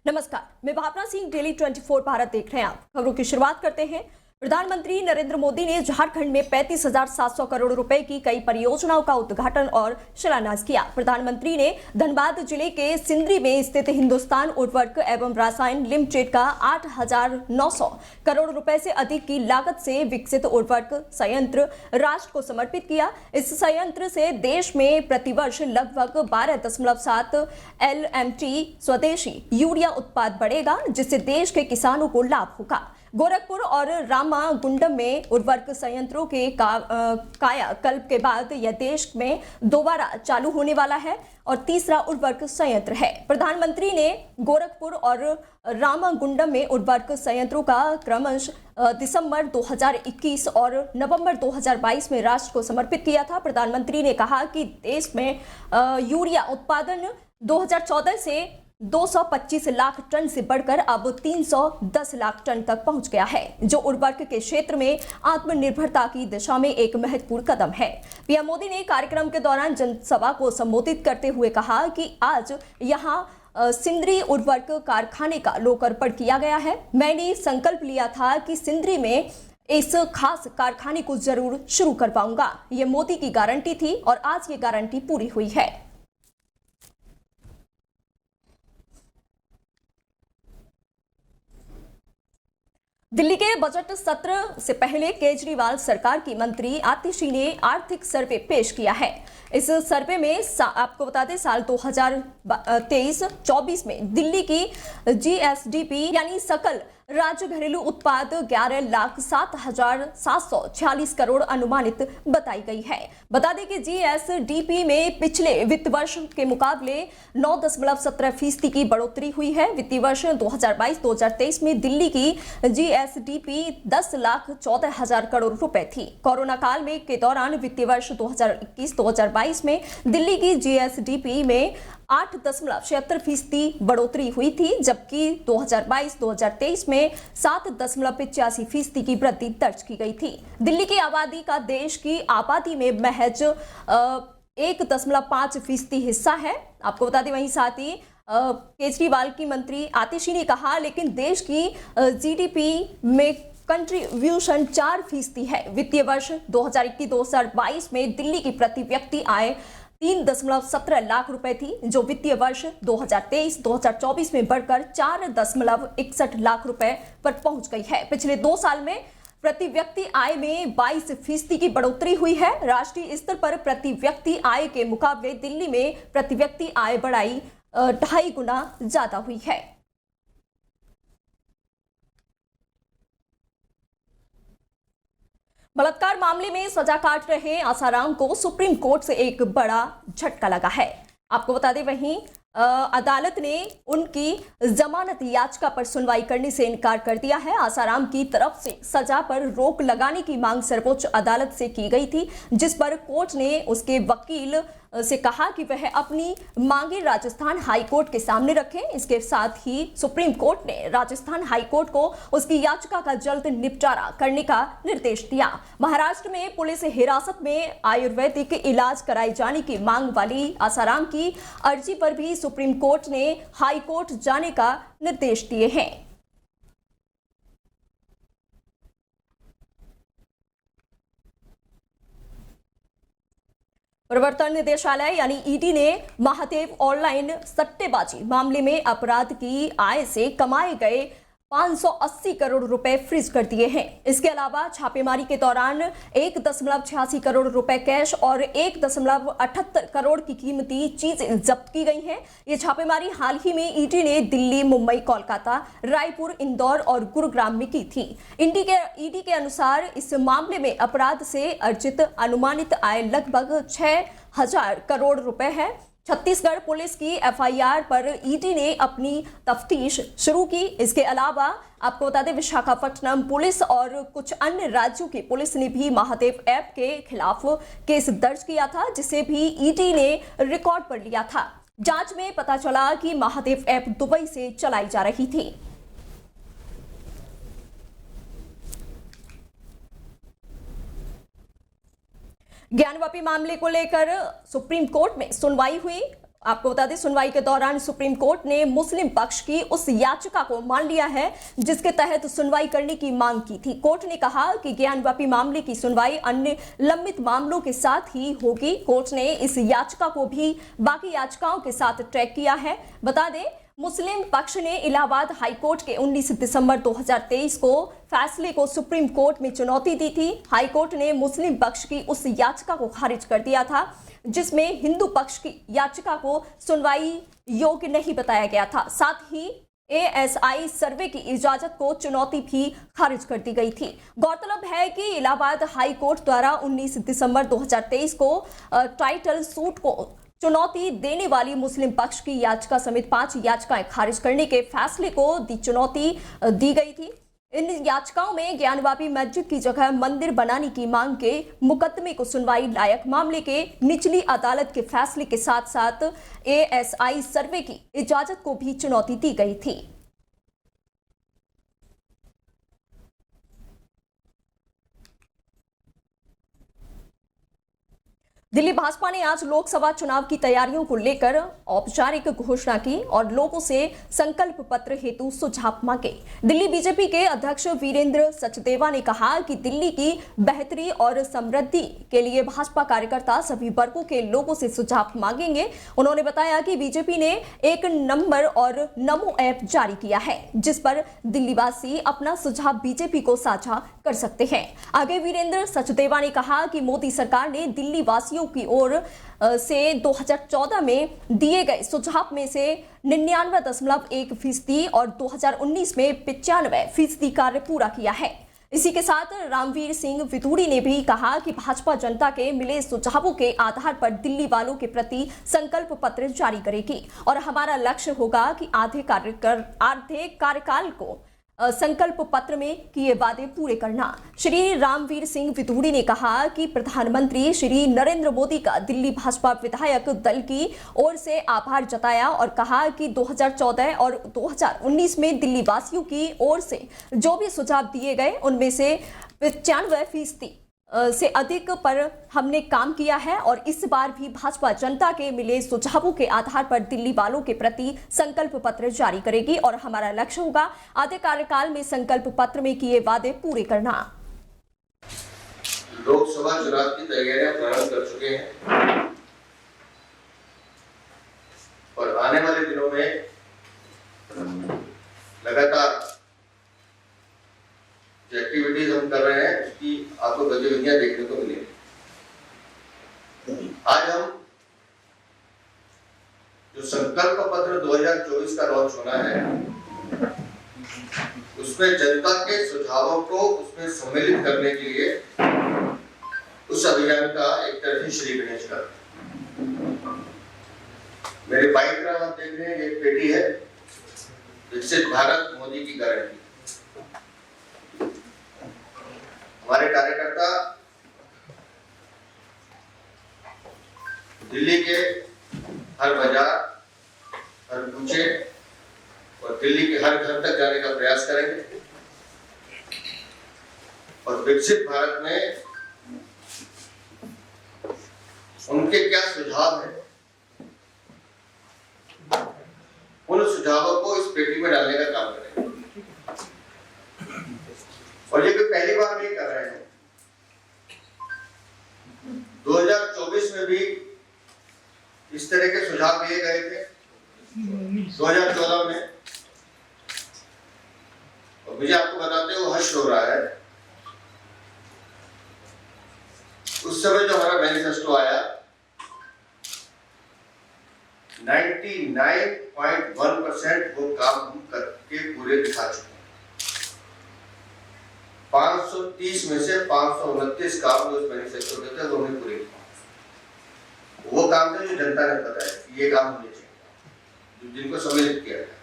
नमस्कार, मैं भावना सिंह। डेली 24 भारत देख रहे हैं आप। खबरों की शुरुआत करते हैं। प्रधानमंत्री नरेंद्र मोदी ने झारखंड में 35,700 करोड़ रुपए की कई परियोजनाओं का उद्घाटन और शिलान्यास किया। प्रधानमंत्री ने धनबाद जिले के सिंदरी में स्थित हिंदुस्तान उर्वरक एवं रसायन लिमिटेड का 8,900 करोड़ रुपए से अधिक की लागत से विकसित उर्वरक संयंत्र राष्ट्र को समर्पित किया। इस संयंत्र से देश में प्रतिवर्ष लगभग 12.7 LMT स्वदेशी यूरिया उत्पाद बढ़ेगा, जिससे देश के किसानों को लाभ होगा। गोरखपुर और रामागुंडम में उर्वरक संयंत्रों के कायाकल्प के बाद यह देश में दोबारा चालू होने वाला है और तीसरा उर्वरक संयंत्र है। प्रधानमंत्री ने गोरखपुर और रामागुंडम में उर्वरक संयंत्रों का क्रमशः दिसंबर 2021 और नवंबर 2022 में राष्ट्र को समर्पित किया था। प्रधानमंत्री ने कहा कि देश में यूरिया उत्पादन 2014 से 225 लाख टन से बढ़कर अब 310 लाख टन तक पहुंच गया है, जो उर्वरक के क्षेत्र में आत्मनिर्भरता की दिशा में एक महत्वपूर्ण कदम है। पीएम मोदी ने कार्यक्रम के दौरान जनसभा को संबोधित करते हुए कहा कि आज यहां सिंदरी उर्वरक कारखाने का लोकार्पण किया गया है। मैंने संकल्प लिया था कि सिंदरी में इस खास कारखाने को जरूर शुरू करवाऊंगा। ये मोदी की गारंटी थी और आज ये गारंटी पूरी हुई है। दिल्ली के बजट सत्र से पहले केजरीवाल सरकार की मंत्री आतिशी ने आर्थिक सर्वे पेश किया है। इस सर्वे में आपको बता दें, साल 2023-24 में दिल्ली की GSDP यानी सकल राज्य घरेलू उत्पाद 11,07,746 करोड़ अनुमानित बताई गई है। बता दें कि GSDP में पिछले वित्त वर्ष के मुकाबले 9.17% की बढ़ोतरी हुई है। वित्तीय वर्ष 2022-2023 में दिल्ली की GSDP 10,14,000 करोड़ रुपए थी। कोरोना काल में के दौरान वित्तीय वर्ष 2021-2022 में दिल्ली की GSDP में 8.76% बढ़ोतरी हुई थी, जबकि 2022-2023 में 7.85% की वृद्धि दर्ज की गई थी। दिल्ली की आबादी का देश की आबादी में महज 1.5% हिस्सा है। आपको बता दें, वहीं साथ ही केजरीवाल की मंत्री आतिशी ने कहा, लेकिन देश की GDP में कंट्रीब्यूशन 4% है। वित्तीय वर्ष 2021-2022 में दिल्ली की प्रति व्यक्ति आय 3.17 लाख रुपए थी, जो वित्तीय वर्ष 2023-2024 में बढ़कर 4.61 लाख रुपए पर पहुंच गई है। पिछले 2 साल में प्रति व्यक्ति आय में 22% की बढ़ोतरी हुई है। राष्ट्रीय स्तर पर प्रति व्यक्ति आय के मुकाबले दिल्ली में प्रति व्यक्ति आय बढ़ाई 2.5 गुना ज्यादा हुई है। बलात्कार मामले में सजा काट रहे आसाराम को सुप्रीम कोर्ट से एक बड़ा झटका लगा है। आपको बता दें, वहीं अदालत ने उनकी जमानत याचिका पर सुनवाई करने से इनकार कर दिया है। आसाराम की तरफ से सजा पर रोक लगाने की मांग सर्वोच्च अदालत से की गई थी, जिस पर कोर्ट ने उसके वकील से कहा कि वह अपनी मांगे राजस्थान हाईकोर्ट के सामने रखें। इसके साथ ही सुप्रीम कोर्ट ने राजस्थान हाईकोर्ट को उसकी याचिका का जल्द निपटारा करने का निर्देश दिया। महाराष्ट्र में पुलिस हिरासत में आयुर्वेदिक इलाज कराए जाने की मांग वाली आसाराम की अर्जी पर भी सुप्रीम कोर्ट ने हाईकोर्ट जाने का निर्देश दिए हैं। प्रवर्तन निदेशालय यानी ईडी ने महादेव ऑनलाइन सट्टेबाजी मामले में अपराध की आय से कमाए गए 580 करोड़ रुपए फ्रीज कर दिए हैं। इसके अलावा छापेमारी के दौरान 1.86 करोड़ रुपए कैश और 1.78 करोड़ की कीमती चीजें जब्त की गई हैं। ये छापेमारी हाल ही में ईडी ने दिल्ली, मुंबई, कोलकाता, रायपुर, इंदौर और गुरुग्राम में की थी। ईडी के अनुसार इस मामले में अपराध से अर्जित अनुमानित आय लगभग 6,000 करोड़ रुपए है। छत्तीसगढ़ पुलिस की एफआईआर पर ईडी ने अपनी तफ्तीश शुरू की। इसके अलावा आपको बता दें, विशाखापट्टनम पुलिस और कुछ अन्य राज्यों की पुलिस ने भी महादेव ऐप के खिलाफ केस दर्ज किया था, जिसे भी ईडी ने रिकॉर्ड पर लिया था। जांच में पता चला कि महादेव ऐप दुबई से चलाई जा रही थी। ज्ञानवापी मामले को लेकर सुप्रीम कोर्ट में सुनवाई हुई आपको बता दें, सुनवाई के दौरान सुप्रीम कोर्ट ने मुस्लिम पक्ष की उस याचिका को मान लिया है जिसके तहत सुनवाई करने की मांग की थी। कोर्ट ने कहा कि ज्ञानवापी मामले की सुनवाई अन्य लंबित मामलों के साथ ही होगी। कोर्ट ने इस याचिका को भी बाकी याचिकाओं के साथ ट्रैक किया है। बता दें, मुस्लिम पक्ष ने इलाहाबाद हाईकोर्ट के 19 दिसंबर 2023 को फैसले को सुप्रीम कोर्ट में चुनौती दी थी। हाईकोर्ट ने मुस्लिम पक्ष की उस याचिका को खारिज कर दिया था जिसमें हिंदू पक्ष की याचिका को सुनवाई योग्य नहीं बताया गया था। साथ ही ASI सर्वे की इजाजत को चुनौती भी खारिज कर दी गई थी। गौरतलब है कि इलाहाबाद हाई कोर्ट द्वारा 19 दिसंबर 2023 को टाइटल सूट को चुनौती देने वाली मुस्लिम पक्ष की याचिका समेत 5 याचिकाएं खारिज करने के फैसले को चुनौती दी गई थी। इन याचिकाओं में ज्ञानवापी मस्जिद की जगह मंदिर बनाने की मांग के मुकदमे को सुनवाई लायक मामले के निचली अदालत के फैसले के साथ साथ ASI सर्वे की इजाजत को भी चुनौती दी गई थी। दिल्ली भाजपा ने आज लोकसभा चुनाव की तैयारियों को लेकर औपचारिक घोषणा की और लोगों से संकल्प पत्र हेतु सुझाव मांगे। दिल्ली बीजेपी के अध्यक्ष वीरेंद्र सचदेवा ने कहा कि दिल्ली की बेहतरी और समृद्धि के लिए भाजपा कार्यकर्ता सभी वर्गों के लोगों से सुझाव मांगेंगे। उन्होंने बताया कि बीजेपी ने एक नंबर और नमो ऐप जारी किया है जिस पर दिल्लीवासी अपना सुझाव बीजेपी को साझा कर सकते हैं। आगे वीरेंद्र सचदेवा ने कहा कि मोदी सरकार ने दिल्ली वासियों की ओर से 2014 में दिए गए सुझाव में से 99.1% और 2019 में 95% कार्य पूरा किया है। इसी के साथ रामवीर सिंह विधूड़ी ने भी कहा कि भाजपा जनता के मिले सुझावों के आधार पर दिल्ली वालों के प्रति संकल्प पत्र जारी करेगी और हमारा लक्ष्य होगा कि आधे कार्यकाल को संकल्प पत्र में किए वादे पूरे करना। श्री रामवीर सिंह विधूड़ी ने कहा कि प्रधानमंत्री श्री नरेंद्र मोदी का दिल्ली भाजपा विधायक दल की ओर से आभार जताया और कहा कि 2014 और 2019 में दिल्ली वासियों की ओर से जो भी सुझाव दिए गए उनमें से 95% से अधिक पर हमने काम किया है और इस बार भी भाजपा जनता के मिले सुझावों के आधार पर दिल्ली वालों के प्रति संकल्प पत्र जारी करेगी और हमारा लक्ष्य होगा आधे कार्यकाल में संकल्प पत्र में किए वादे पूरे करना। लोकसभा चुनाव की तैयारियां प्रारंभ कर चुके हैं और आने वाले दिनों में लगातार जो एक्टिविटीज हम कर रहे हैं उसकी आपको गतिविधियां देखने को मिलेंगी। आज हम जो संकल्प पत्र 2024 का लॉन्च होना है उसमें जनता के सुझावों को उसमें सम्मिलित करने के लिए उस अभियान का एक तरह से श्री गणेश का मेरे बाइक का आप देख रहे हैं एक पेटी है विकसित भारत मोदी की गारंटी। हमारे कार्यकर्ता दिल्ली के हर बाजार, हर कूचे और दिल्ली के हर घर तक जाने का प्रयास करेंगे और विकसित भारत में उनके क्या सुझाव हैं उन सुझावों को इस पेटी में डालने का काम करेंगे। और ये भी पहली बार नहीं कर रहे हैं। 2024 में भी इस तरह के सुझाव दिए गए थे 2014 में और मुझे आपको बताते हुए हर्ष हो रहा है उस समय जो हमारा मैनिफेस्टो आया 99.1% वो काम हम करके पूरे दिखा चुके हैं। 530 में से 529 काम जो उस मैनिफेस्टो के थे वो हमने पूरे किए। वो काम थे जो जनता ने बताया कि ये काम होने चाहिए जिनको सम्मिलित किया गया।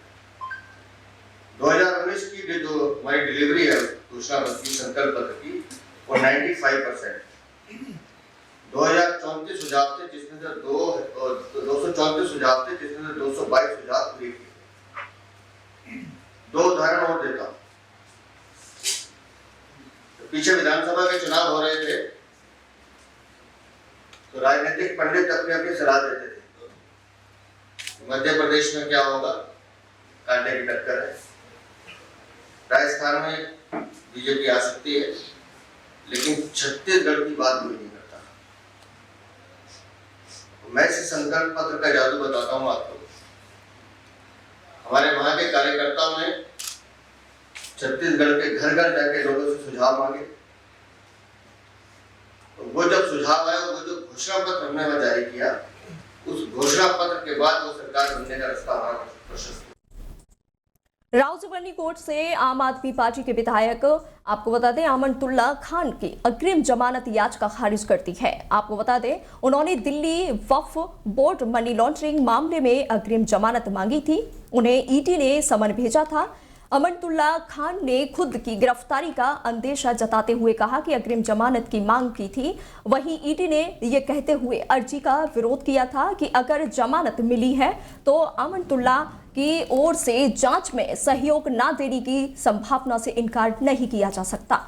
2019 की जो हमारी डिलीवरी है घोषणा पत्र की संकल्प पत्र की वो 95%। 2034 सुझाव थे जिसमें से 234 सुझाव थे जिसमें से 222 सुझाव पूरे किए। दो उदाहरण और देता हूं। पीछे विधानसभा के चुनाव हो रहे थे तो राजनीतिक पंडित अपने अपनी सलाह देते थे मध्य प्रदेश में क्या होगा, कांटे की टक्कर है। राजस्थान में बीजेपी आ सकती है, लेकिन छत्तीसगढ़ की बात कोई नहीं करता। मैं इस संकल्प पत्र का जादू बताता हूँ आपको। हमारे वहां के कार्यकर्ताओं ने छत्तीसगढ़ के घर घर जाके लोगों से सुझाव मांगे। वो जब सुझाव आया, वो जो घोषणा पत्र हमने वहां जारी किया, उस घोषणा पत्र के बाद वो सरकार बनने का रास्ता हमारा प्रशस्त। रावजबरनी कोर्ट से आम आदमी पार्टी के विधायक, आपको बता दें, अमनतुल्ला खान की अग्रिम जमानत याचिका खारिज कर दी है। आपको बता दें, उन्होंने Delhi Waqf board money laundering मामले में अग्रिम जमानत मांगी थी। उन्हें ईडी ने समन भेजा था। अमनतुल्ला खान ने खुद की गिरफ्तारी का अंदेशा जताते हुए कहा कि अग्रिम जमानत की मांग की थी। वहीं ईडी ने यह कहते हुए अर्जी का विरोध किया था कि अगर जमानत मिली है तो अमनतुल्ला की ओर से जांच में सहयोग न देने की संभावना से इनकार नहीं किया जा सकता।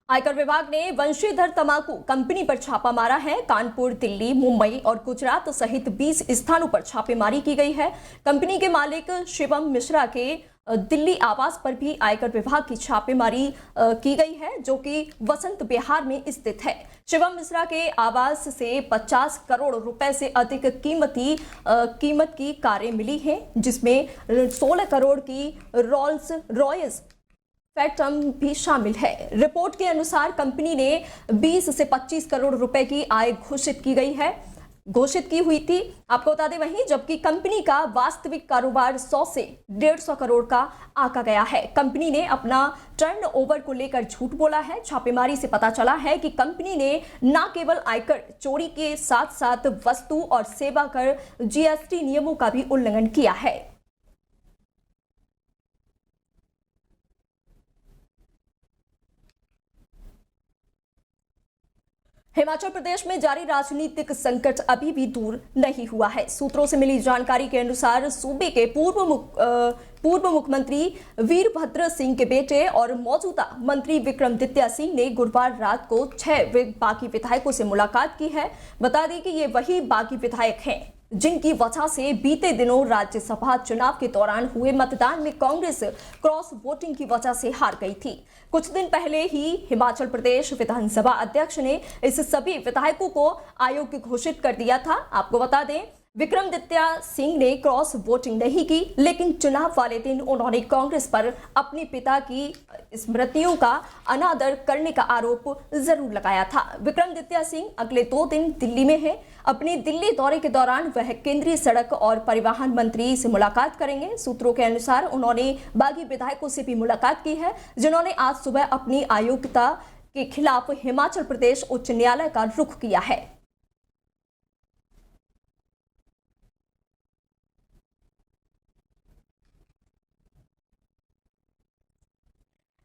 आयकर विभाग ने वंशीधर तंबाकू कंपनी पर छापा मारा है। कानपुर, दिल्ली, मुंबई और गुजरात सहित 20 स्थानों पर छापेमारी की गई है। कंपनी के मालिक शिवम मिश्रा के दिल्ली आवास पर भी आयकर विभाग की छापेमारी की गई है, जो कि वसंत विहार में स्थित है। शिवम मिश्रा के आवास से 50 करोड़ रुपए से अधिक कीमत की कारें मिली हैं, जिसमें 16 करोड़ की रोल्स रॉयस फैंटम भी शामिल है। रिपोर्ट के अनुसार कंपनी ने 20 से 25 करोड़ रुपए की आय घोषित की हुई थी। आपको बता दें, वहीं जबकि कंपनी का वास्तविक कारोबार 100 से 150 करोड़ का आंका गया है। कंपनी ने अपना टर्नओवर को लेकर झूठ बोला है। छापेमारी से पता चला है कि कंपनी ने न केवल आयकर चोरी के साथ साथ वस्तु और सेवा कर जीएसटी नियमों का भी उल्लंघन किया है। हिमाचल प्रदेश में जारी राजनीतिक संकट अभी भी दूर नहीं हुआ है। सूत्रों से मिली जानकारी के अनुसार सूबे के पूर्व मुख्यमंत्री वीरभद्र सिंह के बेटे और मौजूदा मंत्री विक्रमादित्य सिंह ने गुरुवार रात को 6 बागी विधायकों से मुलाकात की है। बता दें कि ये वही बागी विधायक हैं जिनकी वजह से बीते दिनों राज्यसभा चुनाव के दौरान हुए मतदान में कांग्रेस क्रॉस वोटिंग की वजह से हार गई थी। कुछ दिन पहले ही हिमाचल प्रदेश विधानसभा अध्यक्ष ने इस सभी विधायकों को अयोग्य घोषित कर दिया था। आपको बता दें, विक्रमादित्य सिंह ने क्रॉस वोटिंग नहीं की, लेकिन चुनाव वाले दिन उन्होंने कांग्रेस पर अपने पिता की स्मृतियों का अनादर करने का आरोप जरूर लगाया था। विक्रमादित्य सिंह अगले 2 दिन दिल्ली में हैं। अपने दिल्ली दौरे के दौरान वह केंद्रीय सड़क और परिवहन मंत्री से मुलाकात करेंगे। सूत्रों के अनुसार उन्होंने बागी विधायकों से भी मुलाकात की है, जिन्होंने आज सुबह अपनी अयोग्यता के खिलाफ हिमाचल प्रदेश उच्च न्यायालय का रुख किया है।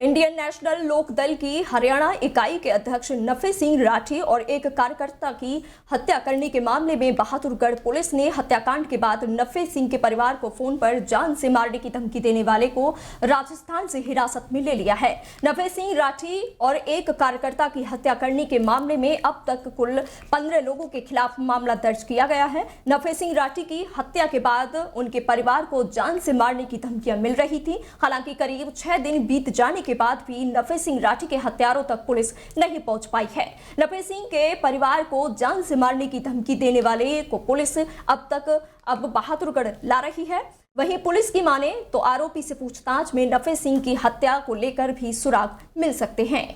इंडियन नेशनल लोक दल की हरियाणा इकाई के अध्यक्ष नफे सिंह राठी और एक कार्यकर्ता की हत्या करने के मामले में बहादुरगढ़ पुलिस ने हत्याकांड के बाद नफे सिंह के परिवार को फोन पर जान से मारने की धमकी देने वाले को राजस्थान से हिरासत में ले लिया है। नफे सिंह राठी और एक कार्यकर्ता की हत्या करने के मामले में अब तक कुल 15 लोगों के खिलाफ मामला दर्ज किया गया है। नफे सिंह राठी की हत्या के बाद उनके परिवार को जान से मारने की धमकियां मिल रही थी। हालांकि करीब 6 दिन बीत जाने के बाद भी नफे सिंह राठी के हत्यारों तक पुलिस नहीं पहुंच पाई है। नफे सिंह के परिवार को जान से मारने की धमकी देने वाले को पुलिस अब बहादुरगढ़ ला रही है। वहीं पुलिस की माने तो आरोपी से पूछताछ में नफे सिंह की हत्या को लेकर भी सुराग मिल सकते हैं।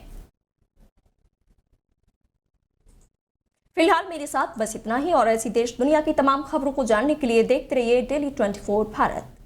फिलहाल मेरे साथ बस इतना ही, और ऐसी देश दुनिया की तमाम खबरों को जानने के लिए देखते रहिए डेली 24 भारत।